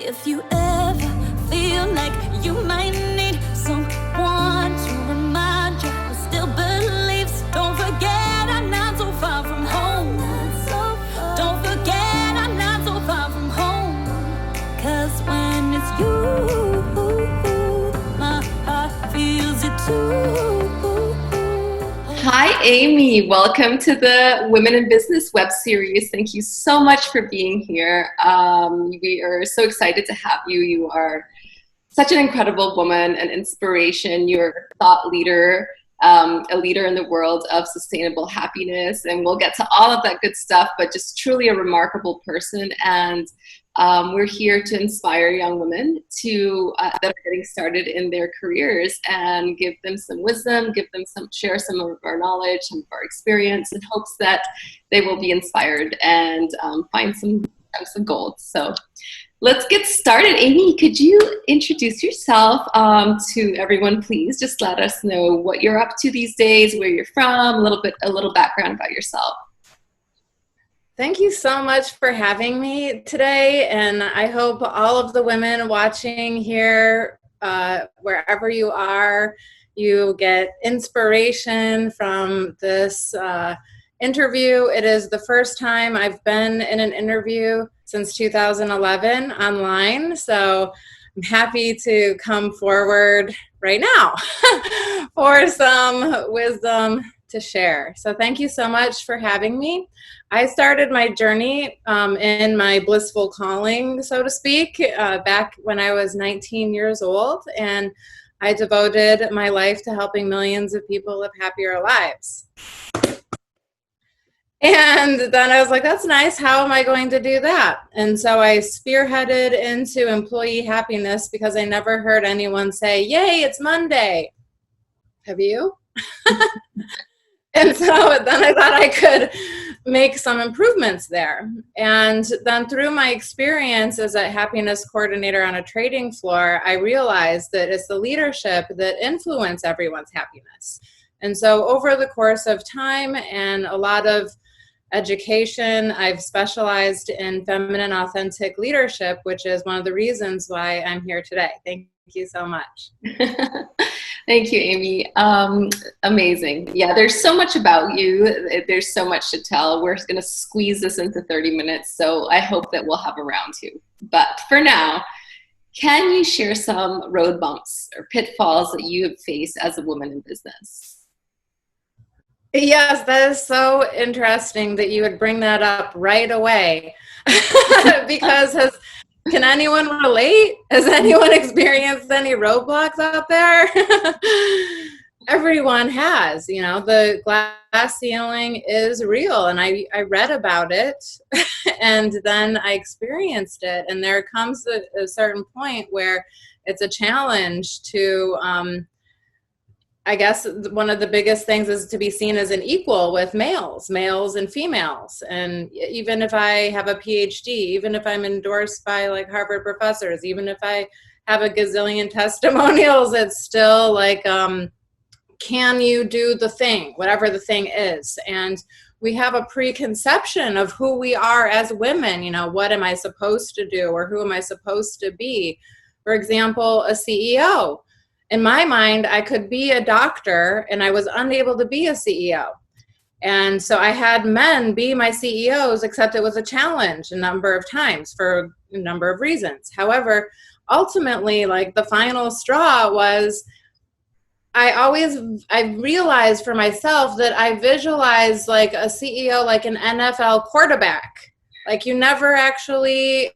If you ever feel like you might need someone to remind you who still believes, don't forget I'm not so far from home. Don't forget I'm not so far from home. 'Cause when it's you, my heart feels it too. Hi, Aymee. Welcome to the Women in Business web series. Thank you so much for being here. We are so excited to have you. You are such an incredible woman, an inspiration. You're a thought leader, a leader in the world of sustainable happiness, and we'll get to all of that good stuff, but just truly a remarkable person. And we're here to inspire young women that are getting started in their careers and give them some wisdom, share some of our knowledge, some of our experience, in hopes that they will be inspired and find some chunks of gold. So let's get started. Aymee, could you introduce yourself to everyone, please? Just let us know what you're up to these days, where you're from, a little background about yourself. Thank you so much for having me today, and I hope all of the women watching here, wherever you are, you get inspiration from this interview. It is the first time I've been in an interview since 2011 online, so I'm happy to come forward right now for some wisdom to share. So thank you so much for having me. I started my journey in my blissful calling, so to speak, back when I was 19 years old, and I devoted my life to helping millions of people live happier lives. And then I was like, that's nice. How am I going to do that? And so I spearheaded into employee happiness because I never heard anyone say, yay, it's Monday. Have you? And so then I thought I could make some improvements there. And then through my experience as a happiness coordinator on a trading floor, I realized that it's the leadership that influence everyone's happiness. And so over the course of time and a lot of education, I've specialized in feminine authentic leadership, which is one of the reasons why I'm here today. Thank you so much. Thank you, Aymee. Amazing. Yeah, there's so much about you. There's so much to tell. We're going to squeeze this into 30 minutes, so I hope that we'll have a round two. But for now, can you share some road bumps or pitfalls that you have faced as a woman in business? Yes, that is so interesting that you would bring that up right away. Because can anyone relate? Has anyone experienced any roadblocks out there? Everyone has, the glass ceiling is real, and I read about it and then I experienced it, and there comes a certain point where it's a challenge to I guess one of the biggest things is to be seen as an equal with males and females. And even if I have a PhD, even if I'm endorsed by like Harvard professors, even if I have a gazillion testimonials, it's still like, can you do the thing, whatever the thing is? And we have a preconception of who we are as women. What am I supposed to do, or who am I supposed to be? For example, a CEO. In my mind, I could be a doctor, and I was unable to be a CEO. And so I had men be my CEOs, except it was a challenge a number of times for a number of reasons. However, ultimately, like the final straw was I realized for myself that I visualized like a CEO like an NFL quarterback. Like you never actually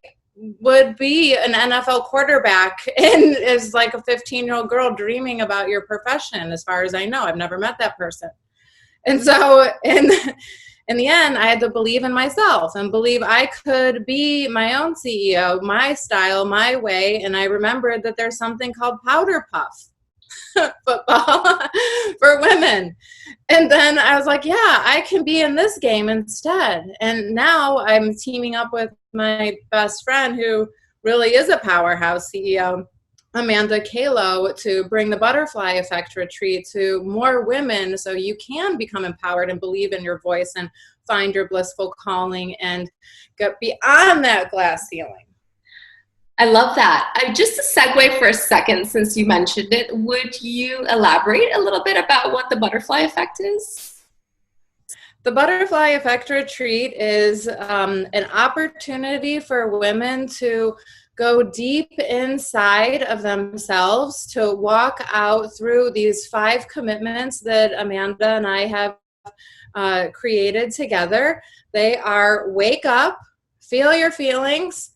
would be an NFL quarterback and is like a 15-year-old girl dreaming about your profession, as far as I know. I've never met that person. And so in the end, I had to believe in myself and believe I could be my own CEO, my style, my way. And I remembered that there's something called powder puff football for women. And then I was like, yeah, I can be in this game instead. And now I'm teaming up with my best friend who really is a powerhouse CEO, Amanda Kalo, to bring the Butterfly Effect retreat to more women so you can become empowered and believe in your voice and find your blissful calling and get beyond that glass ceiling. I love that. Just to segue for a second, since you mentioned it, would you elaborate a little bit about what the butterfly effect is? The Butterfly Effect Retreat is an opportunity for women to go deep inside of themselves, to walk out through these 5 commitments that Amanda and I have created together. They are: wake up, feel your feelings,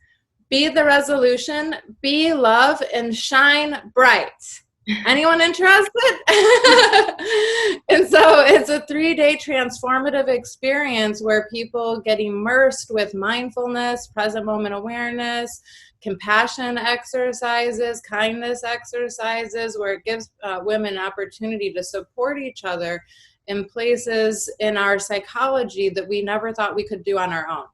be the resolution, be love, and shine bright. Anyone interested? And so it's a 3-day transformative experience where people get immersed with mindfulness, present moment awareness, compassion exercises, kindness exercises, where it gives women an opportunity to support each other in places in our psychology that we never thought we could do on our own.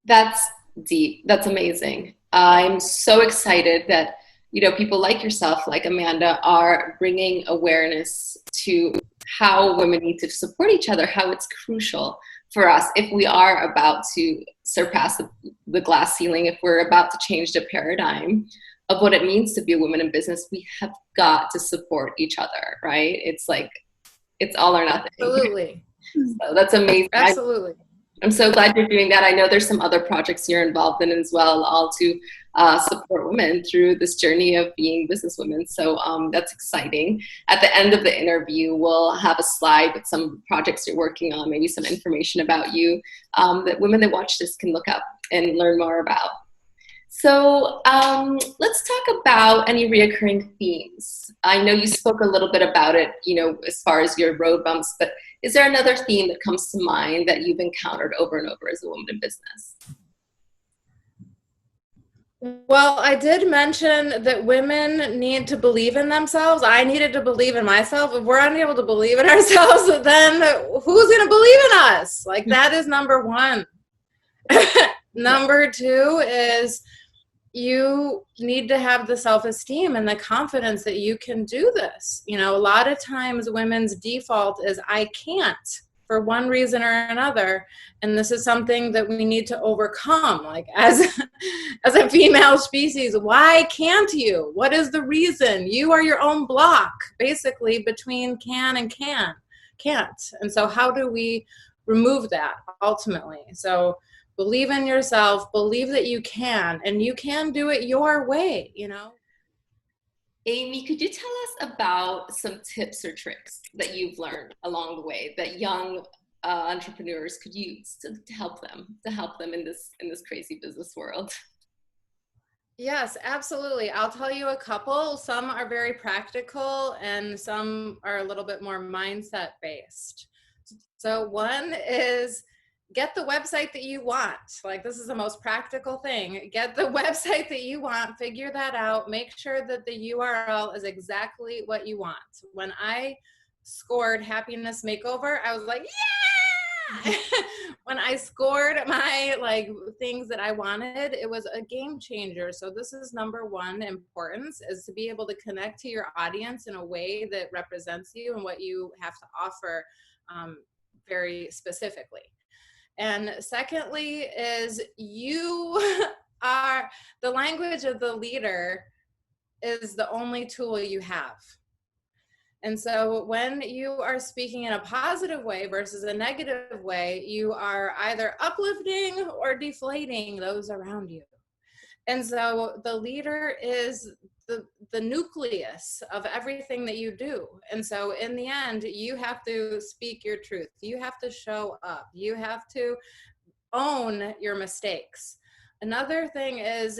That's deep. That's amazing. I'm so excited that, you know, people like yourself, like Amanda, are bringing awareness to how women need to support each other, how it's crucial for us if we are about to surpass the glass ceiling, if we're about to change the paradigm of what it means to be a woman in business. We have got to support each other, right? It's like, it's all or nothing. Absolutely. So that's amazing. Absolutely. I'm so glad you're doing that. I know there's some other projects you're involved in as well, all to support women through this journey of being businesswomen. So that's exciting. At the end of the interview, we'll have a slide with some projects you're working on, maybe some information about you that women that watch this can look up and learn more about. So let's talk about any reoccurring themes. I know you spoke a little bit about it, you know, as far as your road bumps, but is there another theme that comes to mind that you've encountered over and over as a woman in business? Well, I did mention that women need to believe in themselves. I needed to believe in myself. If we're unable to believe in ourselves, then who's going to believe in us? Like, that is number one. Number 2 is you need to have the self-esteem and the confidence that you can do this. You know, a lot of times women's default is I can't, for one reason or another, and this is something that we need to overcome. Like, as a female species, why can't you? What is the reason? You are your own block, basically, between can and can't. And so how do we remove that ultimately? So believe in yourself, believe that you can, and you can do it your way, you know? Aymee, could you tell us about some tips or tricks that you've learned along the way that young entrepreneurs could use to help them in this crazy business world? Yes, absolutely. I'll tell you a couple. Some are very practical and some are a little bit more mindset based. So one is get the website that you want. Like, this is the most practical thing. Get the website that you want, figure that out, make sure that the URL is exactly what you want. When I scored Happiness Makeover, I was like, yeah! When I scored my things that I wanted, it was a game changer. So this is number 1 importance, is to be able to connect to your audience in a way that represents you and what you have to offer very specifically. And secondly is you are, the language of the leader is the only tool you have. And so when you are speaking in a positive way versus a negative way, you are either uplifting or deflating those around you. And so the leader is the nucleus of everything that you do. And so in the end, you have to speak your truth. You have to show up. You have to own your mistakes. Another thing is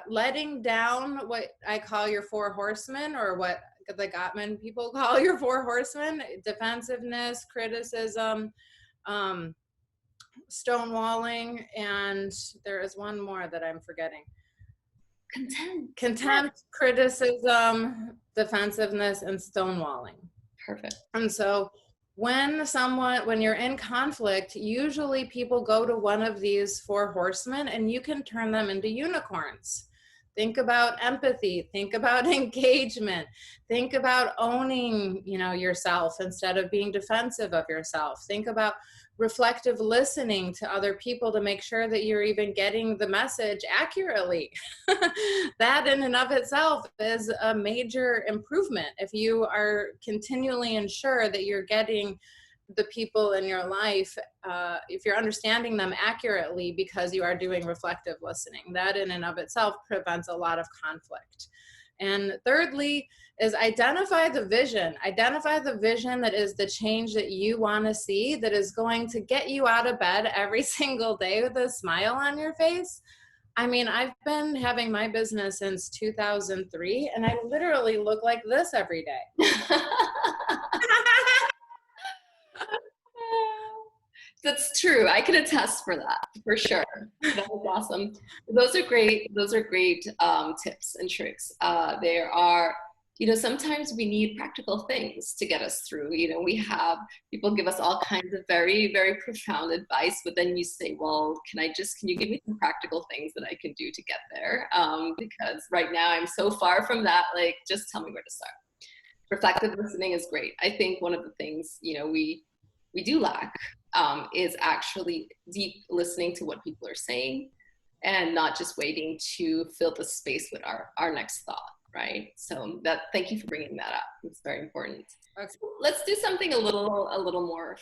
letting down what I call your 4 horsemen, or what the Gottman people call your 4 horsemen: defensiveness, criticism, stonewalling, and there is one more that I'm forgetting. Contempt, criticism, defensiveness, and stonewalling. Perfect. And so when you're in conflict, usually people go to one of these 4 horsemen and you can turn them into unicorns. Think about empathy, think about engagement, think about owning, yourself instead of being defensive of yourself. Think about reflective listening to other people to make sure that you're even getting the message accurately. That in and of itself is a major improvement. If you are continually ensure that you're getting the people in your life, if you're understanding them accurately because you are doing reflective listening, that in and of itself prevents a lot of conflict. And thirdly is identify the vision. Identify the vision that is the change that you want to see, that is going to get you out of bed every single day with a smile on your face. I mean, I've been having my business since 2003, and I literally look like this every day. That's true. I can attest for that, for sure. That was awesome. Those are great. Those are great tips and tricks. There are, sometimes we need practical things to get us through. We have people give us all kinds of very, very profound advice, but then you say, well, can you give me some practical things that I can do to get there? Because right now I'm so far from that. Like, just tell me where to start. Reflective listening is great. I think one of the things, we do lack is actually deep listening to what people are saying and not just waiting to fill the space with our next thought, right? So thank you for bringing that up. It's very important. Okay. So let's do something a little more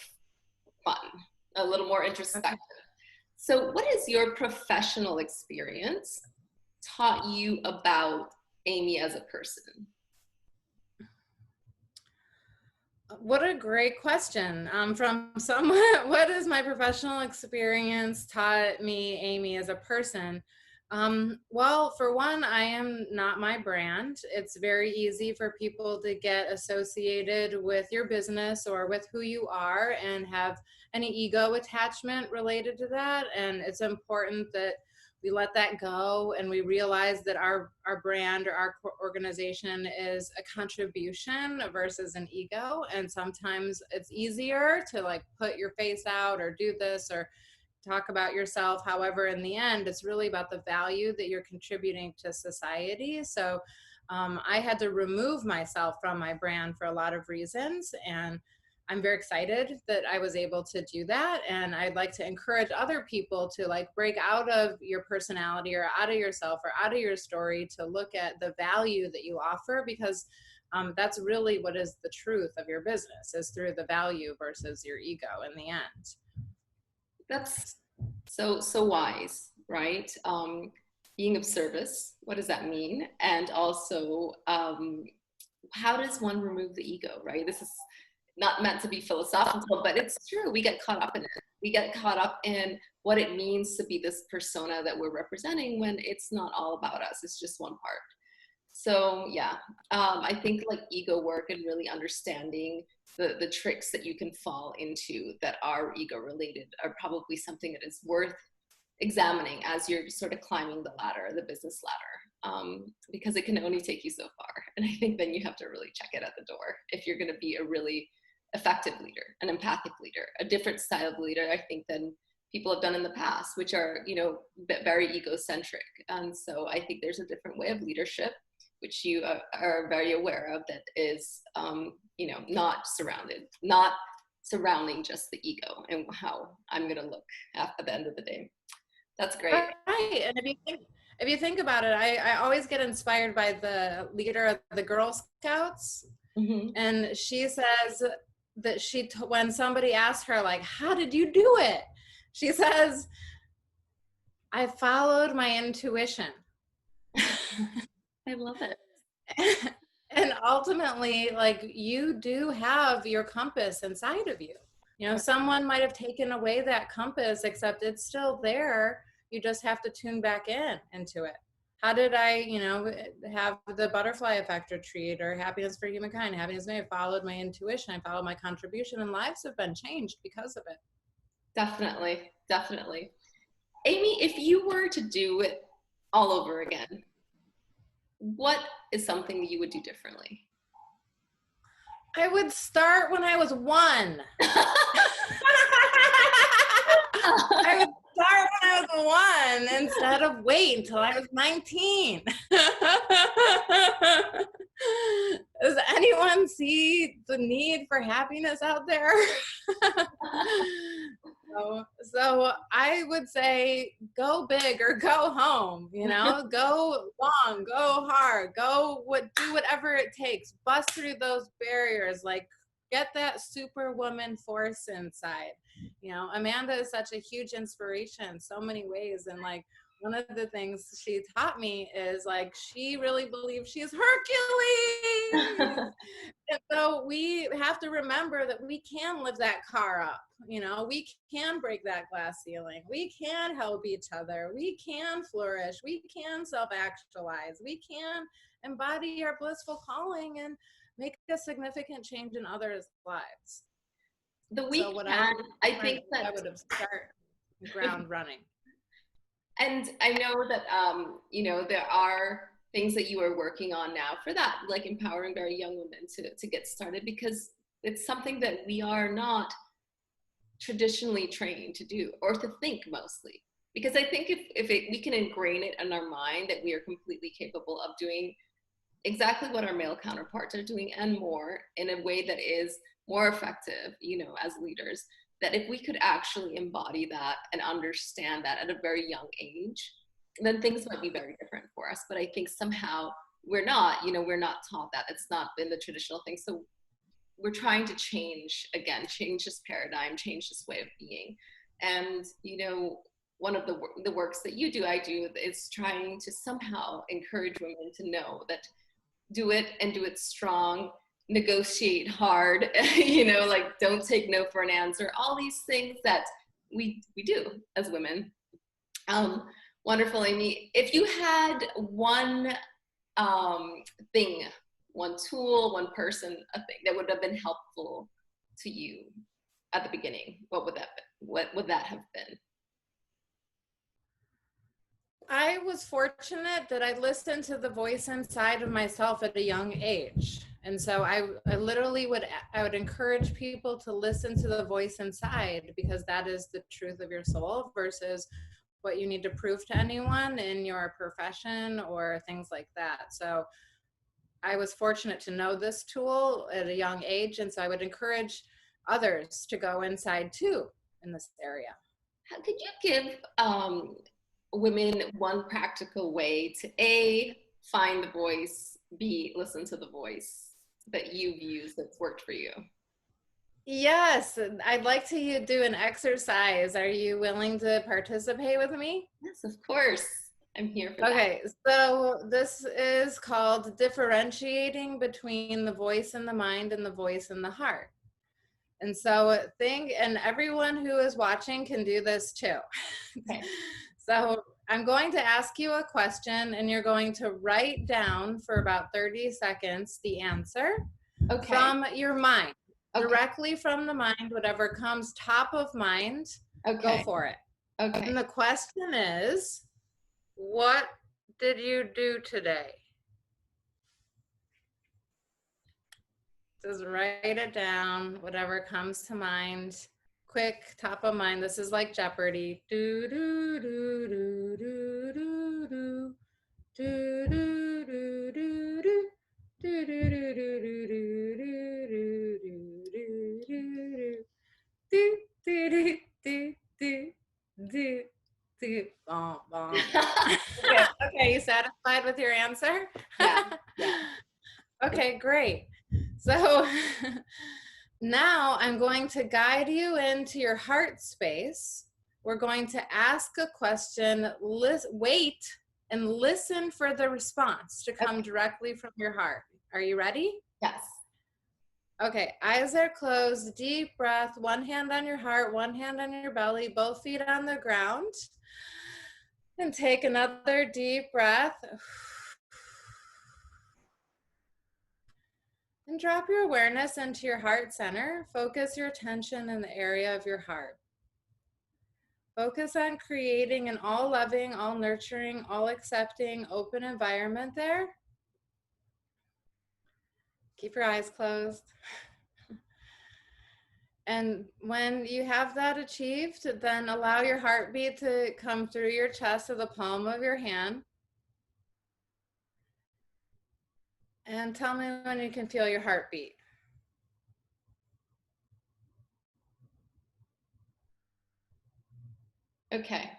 fun, a little more introspective. Okay. So what is your professional experience taught you about Aymee as a person? What a great question. From someone, what has my professional experience taught me, Aymee, as a person? Well, for one, I am not my brand. It's very easy for people to get associated with your business or with who you are and have any ego attachment related to that. And it's important that we let that go and we realize that our brand or our organization is a contribution versus an ego. And sometimes it's easier to like put your face out or do this or talk about yourself. However, in the end, it's really about the value that you're contributing to society. So I had to remove myself from my brand for a lot of reasons. And I'm very excited that I was able to do that. And I'd like to encourage other people to like break out of your personality or out of yourself or out of your story to look at the value that you offer, because that's really what is the truth of your business, is through the value versus your ego in the end. That's so wise, right? Being of service, what does that mean? And also, how does one remove the ego, right? This is not meant to be philosophical, but it's true. We get caught up in it. We get caught up in what it means to be this persona that we're representing when it's not all about us. It's just one part. So yeah, I think like ego work and really understanding the tricks that you can fall into that are ego related are probably something that is worth examining as you're sort of climbing the ladder, the business ladder, because it can only take you so far. And I think then you have to really check it at the door if you're going to be a really effective leader, an empathic leader, a different style of leader, I think, than people have done in the past, which are, very egocentric. And so I think there's a different way of leadership, which you are very aware of, that is, not surrounding just the ego and how I'm going to look at the end of the day. That's great. Right. And if you think about it, I always get inspired by the leader of the Girl Scouts. Mm-hmm. And she says that when somebody asks her, like, how did you do it? She says, I followed my intuition. I love it. And ultimately, like, you do have your compass inside of you. Someone might have taken away that compass, except it's still there. You just have to tune back into it. How did I, have the butterfly effect retreat or happiness for humankind? Happiness me. I followed my intuition. I followed my contribution, and lives have been changed because of it. Definitely. Aymee, if you were to do it all over again, what is something you would do differently? I would start when I was 1. I would start when I was 1 instead of wait until I was 19. anyone see the need for happiness out there? So I would say go big or go home, you know, go long, go hard, do whatever it takes, bust through those barriers, like get that superwoman force inside. You know, Amanda is such a huge inspiration in so many ways. And like, one of the things she taught me is like, she really believes she is Hercules. And so we have to remember that we can lift that car up. You know, we can break that glass ceiling. We can help each other. We can flourish. We can self-actualize. We can embody our blissful calling and make a significant change in others' lives. I think that I would have started ground running. And I know that, you know, there are things that you are working on now for that, like empowering very young women to get started, because it's something that we are not traditionally trained to do, or to think mostly. Because I think if we can ingrain it in our mind that we are completely capable of doing exactly what our male counterparts are doing and more, in a way that is more effective, you know, as leaders, that if we could actually embody that and understand that at a very young age, then things might be very different for us. But I think somehow we're not, you know, we're not taught that. It's not been the traditional thing. So we're trying to change this paradigm, change this way of being. And, you know, one of the works that you do, I do, is trying to somehow encourage women to know that do it, and do it strong, negotiate hard, you know, like don't take no for an answer, all these things that we do as women. Wonderful, Aymee. If you had one thing, one tool, one person, a thing that would have been helpful to you at the beginning, what would that have been? I was fortunate that I listened to the voice inside of myself at a young age. And so I literally would encourage people to listen to the voice inside, because that is the truth of your soul versus what you need to prove to anyone in your profession or things like that. So I was fortunate to know this tool at a young age. And so I would encourage others to go inside too in this area. How could you give women one practical way to A, find the voice, B, listen to the voice that you've used that's worked for you? Yes, I'd like to do an exercise. Are you willing to participate with me? Yes, of course. I'm here for that. Okay, so this is called differentiating between the voice in the mind and the voice in the heart. And so and everyone who is watching can do this too. Okay. So I'm going to ask you a question, and you're going to write down for about 30 seconds the answer from your mind, directly from the mind, whatever comes top of mind, go for it. Okay. And the question is, what did you do today? Just write it down, whatever comes to mind. Quick, top of mind. This is like Jeopardy. Do do do do do do do do do do do do do do do do do. Okay, you satisfied with your answer? Yeah. Okay, great. So now I'm going to guide you into your heart space. We're going to ask a question, wait, and listen for the response to come directly from your heart. Are you ready? Yes. Okay, eyes are closed, deep breath, one hand on your heart, one hand on your belly, both feet on the ground. And take another deep breath. And drop your awareness into your heart center. Focus your attention in the area of your heart. Focus on creating an all-loving, all-nurturing, all-accepting, open environment there. Keep your eyes closed. And when you have that achieved, then allow your heartbeat to come through your chest to the palm of your hand. And tell me when you can feel your heartbeat. Okay.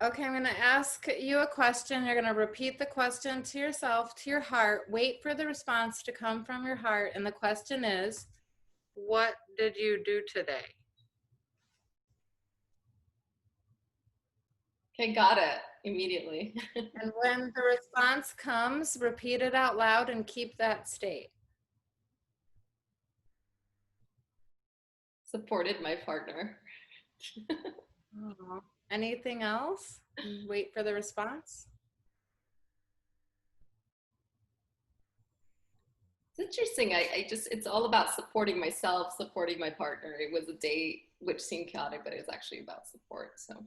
Okay, I'm going to ask you a question. You're going to repeat the question to yourself, to your heart. Wait for the response to come from your heart. And the question is, what did you do today? Okay, got it immediately. And when the response comes, repeat it out loud and keep that state. Supported my partner. Anything else? Wait for the response. It's interesting. It's all about supporting myself, supporting my partner. It was a date which seemed chaotic, but it was actually about support. So.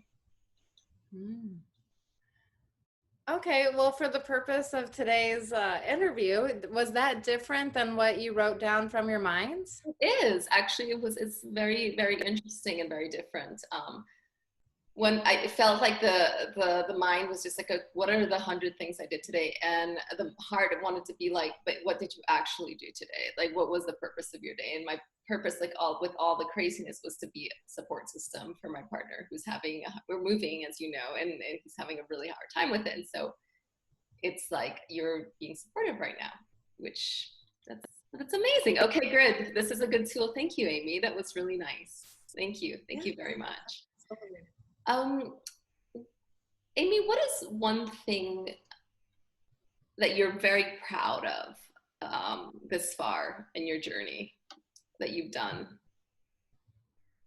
Okay, well, for the purpose of today's interview, was that different than what you wrote down from your minds? It is actually. It's very, very interesting and very different. When I felt like the mind was just like, what are the 100 things I did today? And the heart wanted to be like, but what did you actually do today? Like, what was the purpose of your day? And my purpose, like with all the craziness, was to be a support system for my partner who's we're moving, as you know, and he's having a really hard time with it. And so it's like, you're being supportive right now, which that's amazing. Okay, good. This is a good tool. Thank you, Aymee. That was really nice. Thank you. Thank you very much. Aymee, what is one thing that you're very proud of this far in your journey that you've done?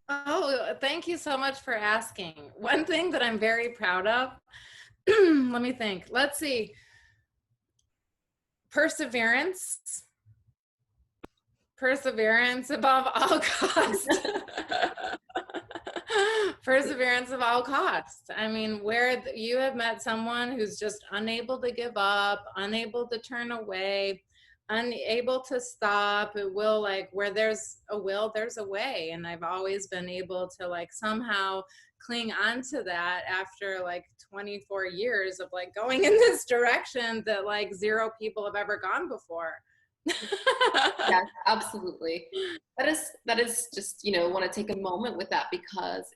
Oh, thank you so much for asking. One thing that I'm very proud of, let me think. Let's see. Perseverance. Perseverance above all costs. Perseverance of all costs. I mean, where you have met someone who's just unable to give up, unable to turn away, unable to stop. It will, like, where there's a will, there's a way. And I've always been able to, like, somehow cling on to that after like 24 years of like going in this direction that like 0 people have ever gone before. Yes, absolutely. That is just, want to take a moment with that, because,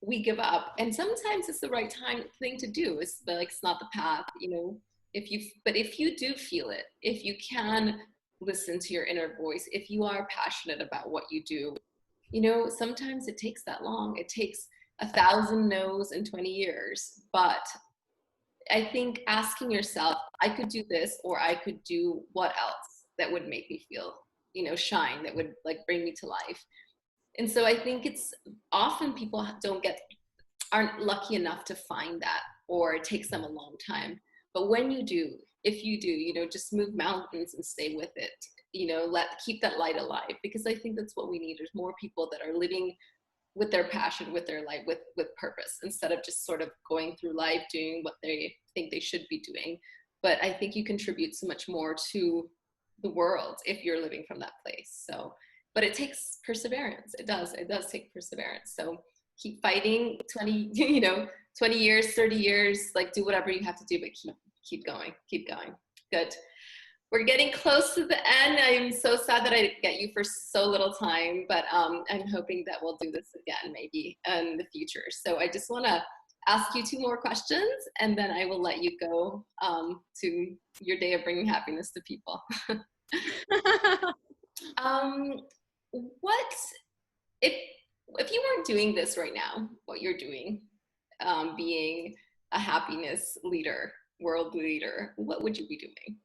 we give up, and sometimes it's the right thing to do. It's like, it's not the path, but if you do feel it, if you can listen to your inner voice, if you are passionate about what you do, sometimes it takes that long. It takes 1,000 no's in 20 years. But I think asking yourself, I could do this, or I could do what else that would make me feel, shine, that would like bring me to life. And so I think it's often people aren't lucky enough to find that, or it takes them a long time. But when you do, if you do, just move mountains and stay with it, keep that light alive, because I think that's what we need. There's more people that are living with their passion, with their life, with purpose, instead of just sort of going through life doing what they think they should be doing. But I think you contribute so much more to the world if you're living from that place. So, but it takes perseverance. It does take perseverance. So keep fighting. 20 years, 30 years, like, do whatever you have to do, but keep going. Good. We're getting close to the end. I'm so sad that I didn't get you for so little time, but I'm hoping that we'll do this again maybe in the future. So I just want to ask you 2 more questions, and then I will let you go to your day of bringing happiness to people. What if you weren't doing this right now, what you're doing, being a happiness leader, world leader, what would you be doing?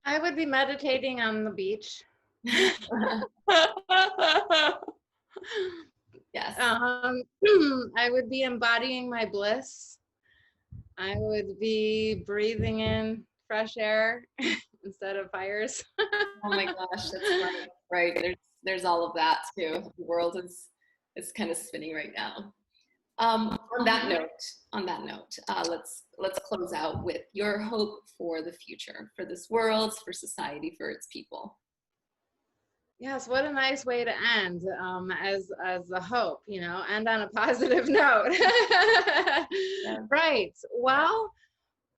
I would be meditating on the beach. Yes. I would be embodying my bliss. I would be breathing in fresh air instead of fires. Oh my gosh, that's right. There's all of that too. The world is kind of spinning right now. On that note, let's close out with your hope for the future, for this world, for society, for its people. Yes, what a nice way to end, as a hope, end on a positive note. Yeah. Right. Well,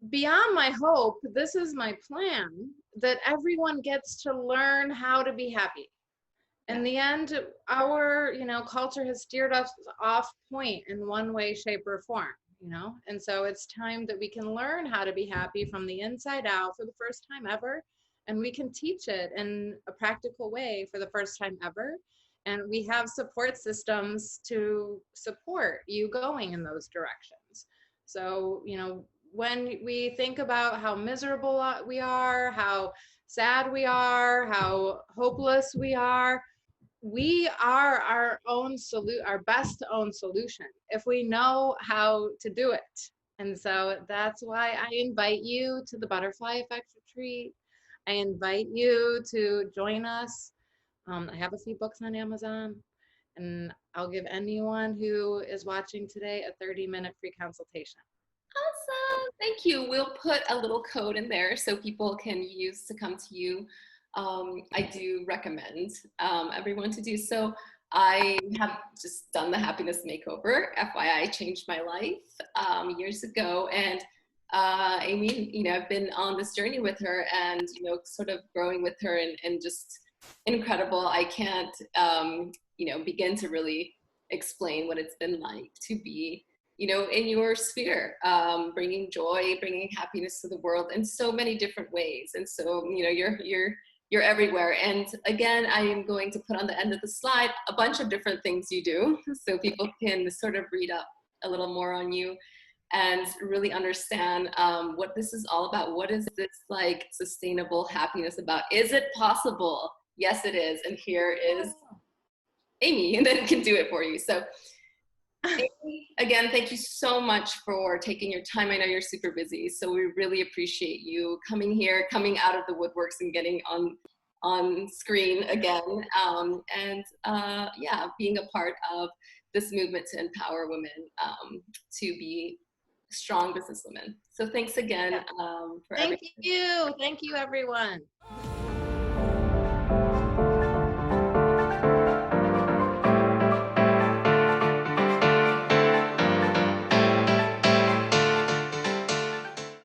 beyond my hope, this is my plan, that everyone gets to learn how to be happy. In the end, our, culture has steered us off point in one way, shape, or form, and so it's time that we can learn how to be happy from the inside out for the first time ever, and we can teach it in a practical way for the first time ever, and we have support systems to support you going in those directions. So, when we think about how miserable we are, how sad we are, how hopeless we are our our best own solution if we know how to do it. And so that's why I invite you to the Butterfly Effect Retreat. I invite you to join us. I have a few books on Amazon, and I'll give anyone who is watching today a 30-minute free consultation. Awesome. Thank you. We'll put a little code in there so people can use to come to you. I do recommend everyone to do so. I have just done the happiness makeover. FYI, changed my life years ago. And Aymee, I've been on this journey with her and, sort of growing with her and just incredible. I can't, begin to really explain what it's been like to be in your sphere, bringing joy, bringing happiness to the world in so many different ways. And so, you're everywhere. And again, I am going to put on the end of the slide a bunch of different things you do so people can sort of read up a little more on you and really understand what this is all about. What is this like sustainable happiness about? Is it possible? Yes, it is. And here is Aymee that can do it for you. So again, thank you so much for taking your time. I know you're super busy, so we really appreciate you coming here, coming out of the woodworks and getting on screen again, being a part of this movement to empower women to be strong businesswomen. So thanks again for everything. Thank you, everyone.